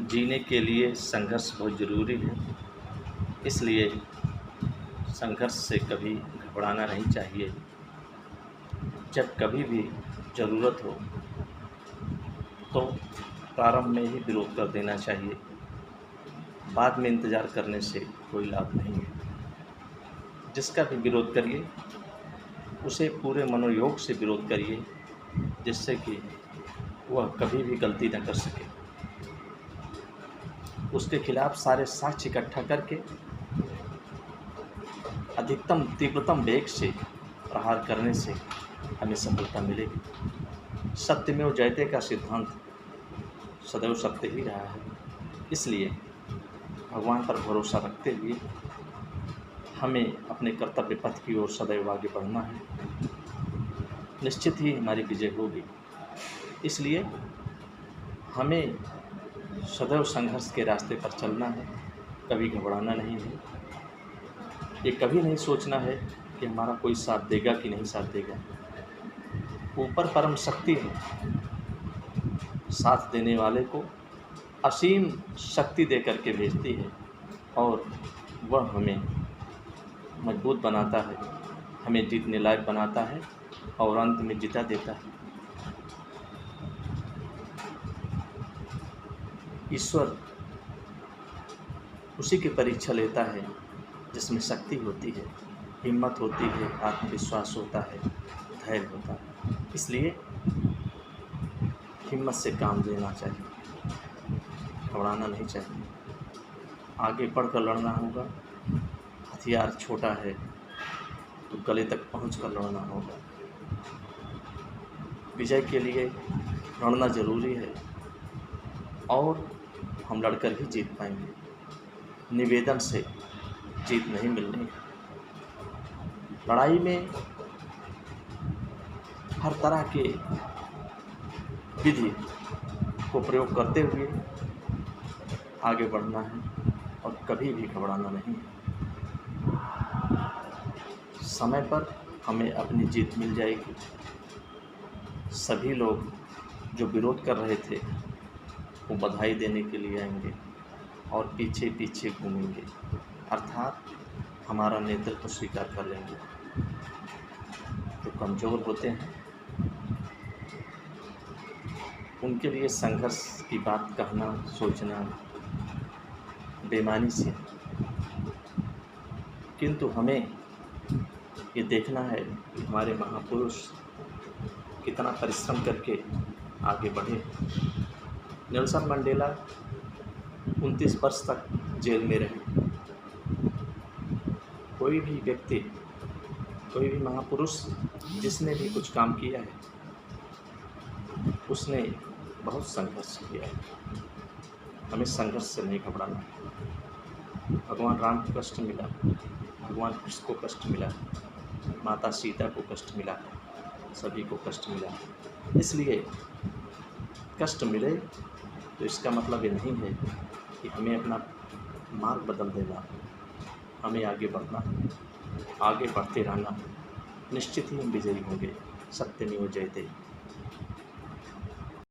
जीने के लिए संघर्ष बहुत ज़रूरी है। इसलिए संघर्ष से कभी घबराना नहीं चाहिए। जब कभी भी ज़रूरत हो तो प्रारंभ में ही विरोध कर देना चाहिए। बाद में इंतज़ार करने से कोई लाभ नहीं है। जिसका भी विरोध करिए उसे पूरे मनोयोग से विरोध करिए, जिससे कि वह कभी भी गलती न कर सके। उसके खिलाफ सारे साक्ष्य इकट्ठा करके अधिकतम तीव्रतम वेग से प्रहार करने से हमें सफलता मिलेगी। सत्यमेव जयते का सिद्धांत सदैव सत्य ही रहा है। इसलिए भगवान पर भरोसा रखते हुए हमें अपने कर्तव्य पथ की ओर सदैव आगे बढ़ना है। निश्चित ही हमारी विजय होगी। इसलिए हमें सदैव संघर्ष के रास्ते पर चलना है, कभी घबराना नहीं है। ये कभी नहीं सोचना है कि हमारा कोई साथ देगा कि नहीं साथ देगा। ऊपर परम शक्ति है, साथ देने वाले को असीम शक्ति दे करके भेजती है और वह हमें मजबूत बनाता है, हमें जीतने लायक बनाता है और अंत में जिता देता है। ईश्वर उसी की परीक्षा लेता है जिसमें शक्ति होती है, हिम्मत होती है, आत्मविश्वास होता है, धैर्य होता है। इसलिए हिम्मत से काम लेना चाहिए, घबराना नहीं चाहिए। आगे बढ़कर लड़ना होगा। हथियार छोटा है तो गले तक पहुंचकर लड़ना होगा। विजय के लिए लड़ना ज़रूरी है और हम लड़कर ही जीत पाएंगे। निवेदन से जीत नहीं मिलनी। लड़ाई में हर तरह के विधि को प्रयोग करते हुए आगे बढ़ना है और कभी भी घबराना नहीं है। समय पर हमें अपनी जीत मिल जाएगी। सभी लोग जो विरोध कर रहे थे वो बधाई देने के लिए आएंगे और पीछे पीछे घूमेंगे, अर्थात हमारा नेतृत्व स्वीकार कर लेंगे। जो कमज़ोर होते हैं उनके लिए संघर्ष की बात कहना सोचना बेईमानी से, किंतु हमें ये देखना है कि हमारे महापुरुष कितना परिश्रम करके आगे बढ़े। नेल्सन मंडेला 29 वर्ष तक जेल में रहे। कोई भी व्यक्ति, कोई भी महापुरुष जिसने भी कुछ काम किया है उसने बहुत संघर्ष किया है। हमें संघर्ष से नहीं घबराना है। भगवान राम को कष्ट मिला, भगवान कृष्ण को कष्ट मिला, माता सीता को कष्ट मिला, सभी को कष्ट मिला। इसलिए कष्ट मिले तो इसका मतलब ये नहीं है कि हमें अपना मार्ग बदल देना है। हमें आगे बढ़ना है, आगे बढ़ते रहना है। निश्चित ही हम विजयी होंगे। सत्यमेव जयते।